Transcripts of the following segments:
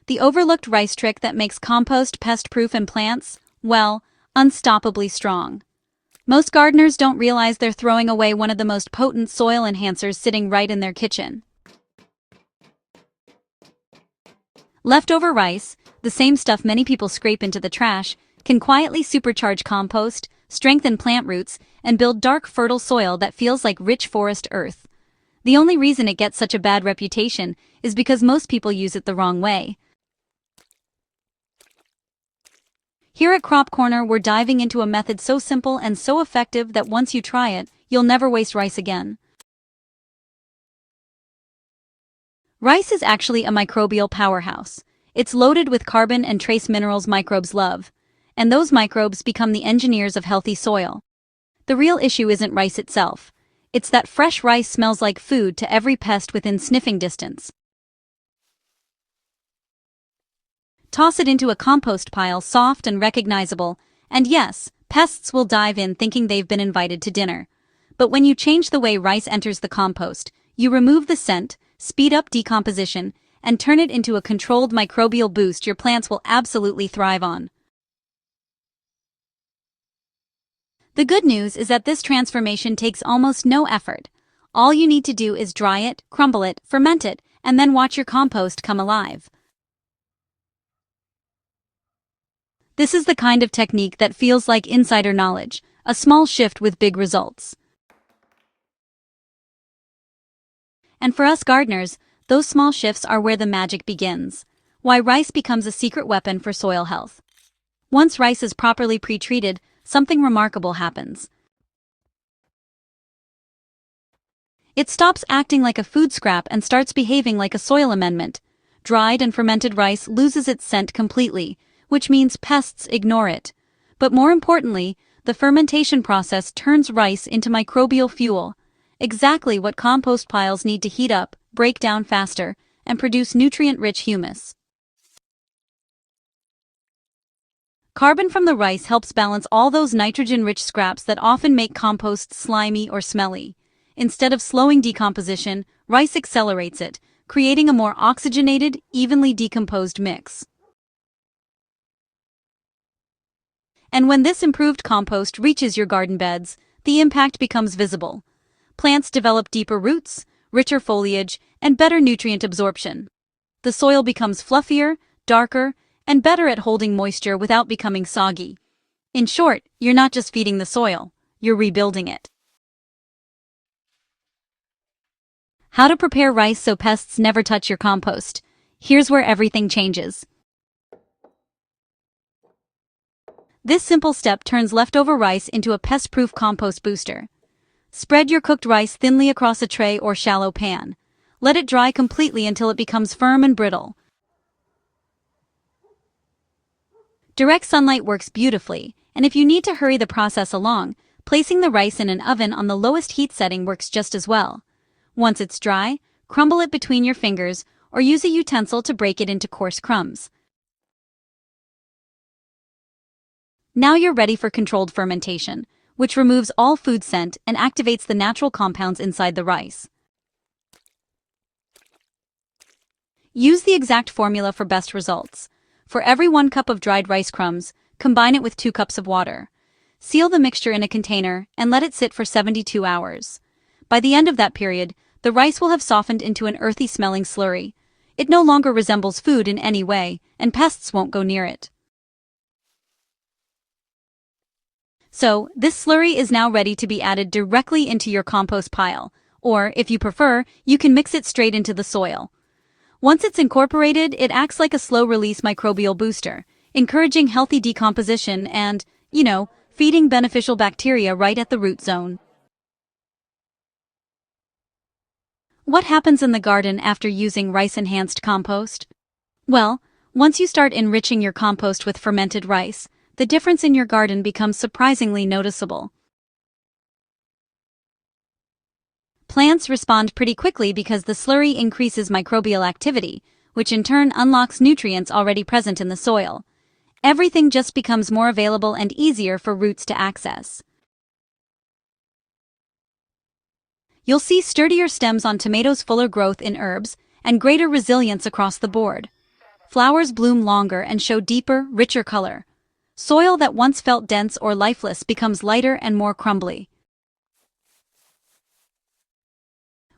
The overlooked rice trick that makes compost pest-proof and plants, well, unstoppably strong. Most gardeners don't realize they're throwing away one of the most potent soil enhancers sitting right in their kitchen. Leftover rice, the same stuff many people scrape into the trash, can quietly supercharge compost, strengthen plant roots, and build dark, fertile soil that feels like rich forest earth. The only reason it gets such a bad reputation is because most people use it the wrong way. Here at Crop Corner, we're diving into a method so simple and so effective that once you try it, you'll never waste rice again. Rice is actually a microbial powerhouse. It's loaded with carbon and trace minerals microbes love, and those microbes become the engineers of healthy soil. The real issue isn't rice itself. It's that fresh rice smells like food to every pest within sniffing distance. Toss it into a compost pile, soft and recognizable, and yes, pests will dive in thinking they've been invited to dinner. But when you change the way rice enters the compost, you remove the scent, speed up decomposition, and turn it into a controlled microbial boost your plants will absolutely thrive on. The good news is that this transformation takes almost no effort. All you need to do is dry it, crumble it, ferment it, and then watch your compost come alive. This is the kind of technique that feels like insider knowledge, a small shift with big results. And for us gardeners, those small shifts are where the magic begins. Why rice becomes a secret weapon for soil health. Once rice is properly pre-treated, something remarkable happens. It stops acting like a food scrap and starts behaving like a soil amendment. Dried and fermented rice loses its scent completely, which means pests ignore it. But more importantly, the fermentation process turns rice into microbial fuel, exactly what compost piles need to heat up, break down faster, and produce nutrient-rich humus. Carbon from the rice helps balance all those nitrogen-rich scraps that often make compost slimy or smelly. Instead of slowing decomposition, rice accelerates it, creating a more oxygenated, evenly decomposed mix. And when this improved compost reaches your garden beds, the impact becomes visible. Plants develop deeper roots, richer foliage, and better nutrient absorption. The soil becomes fluffier, darker, and better at holding moisture without becoming soggy. In short, you're not just feeding the soil, you're rebuilding it. How to prepare rice so pests never touch your compost. Here's where everything changes. This simple step turns leftover rice into a pest-proof compost booster. Spread your cooked rice thinly across a tray or shallow pan. Let it dry completely until it becomes firm and brittle. Direct sunlight works beautifully, and if you need to hurry the process along, placing the rice in an oven on the lowest heat setting works just as well. Once it's dry, crumble it between your fingers or use a utensil to break it into coarse crumbs. Now you're ready for controlled fermentation, which removes all food scent and activates the natural compounds inside the rice. Use the exact formula for best results. For every 1 cup of dried rice crumbs, combine it with 2 cups of water. Seal the mixture in a container and let it sit for 72 hours. By the end of that period, the rice will have softened into an earthy-smelling slurry. It no longer resembles food in any way, and pests won't go near it. So, this slurry is now ready to be added directly into your compost pile, or, if you prefer, you can mix it straight into the soil. Once it's incorporated, it acts like a slow-release microbial booster, encouraging healthy decomposition and, feeding beneficial bacteria right at the root zone. What happens in the garden after using rice-enhanced compost? Well, once you start enriching your compost with fermented rice, the difference in your garden becomes surprisingly noticeable. Plants respond pretty quickly because the slurry increases microbial activity, which in turn unlocks nutrients already present in the soil. Everything just becomes more available and easier for roots to access. You'll see sturdier stems on tomatoes, fuller growth in herbs, and greater resilience across the board. Flowers bloom longer and show deeper, richer color. Soil that once felt dense or lifeless becomes lighter and more crumbly.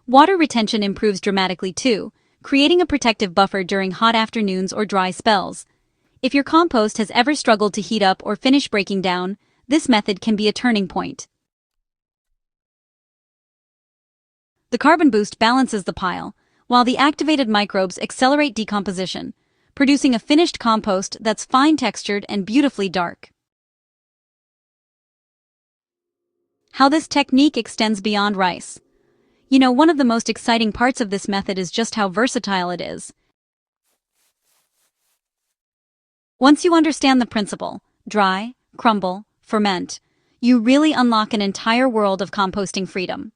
Water retention improves dramatically too, creating a protective buffer during hot afternoons or dry spells. If your compost has ever struggled to heat up or finish breaking down, this method can be a turning point. The carbon boost balances the pile, while the activated microbes accelerate decomposition, producing a finished compost that's fine-textured and beautifully dark. How this technique extends beyond rice. One of the most exciting parts of this method is just how versatile it is. Once you understand the principle, dry, crumble, ferment, you really unlock an entire world of composting freedom.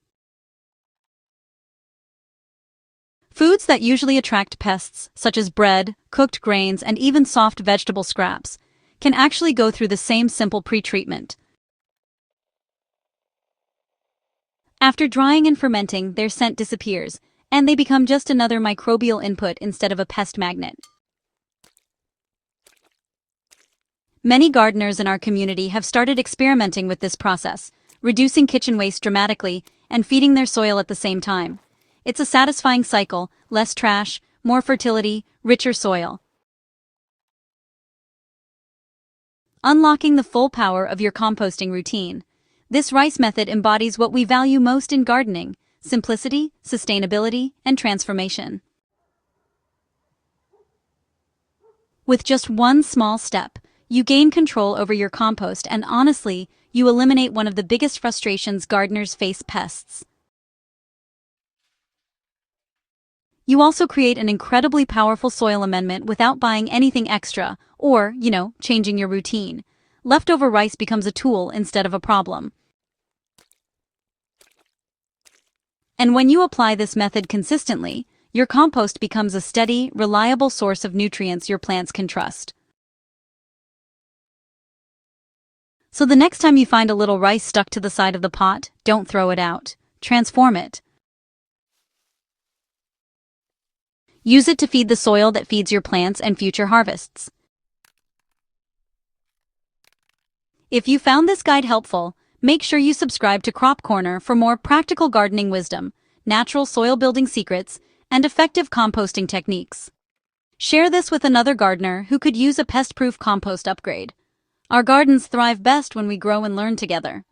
Foods that usually attract pests, such as bread, cooked grains, and even soft vegetable scraps, can actually go through the same simple pre-treatment. After drying and fermenting, their scent disappears, and they become just another microbial input instead of a pest magnet. Many gardeners in our community have started experimenting with this process, reducing kitchen waste dramatically and feeding their soil at the same time. It's a satisfying cycle: less trash, more fertility, richer soil. Unlocking the full power of your composting routine. This rice method embodies what we value most in gardening: simplicity, sustainability, and transformation. With just one small step, you gain control over your compost, and honestly, you eliminate one of the biggest frustrations gardeners face: pests. You also create an incredibly powerful soil amendment without buying anything extra or, changing your routine. Leftover rice becomes a tool instead of a problem. And when you apply this method consistently, your compost becomes a steady, reliable source of nutrients your plants can trust. So the next time you find a little rice stuck to the side of the pot, don't throw it out. Transform it. Use it to feed the soil that feeds your plants and future harvests. If you found this guide helpful, make sure you subscribe to Crop Corner for more practical gardening wisdom, natural soil building secrets, and effective composting techniques. Share this with another gardener who could use a pest-proof compost upgrade. Our gardens thrive best when we grow and learn together.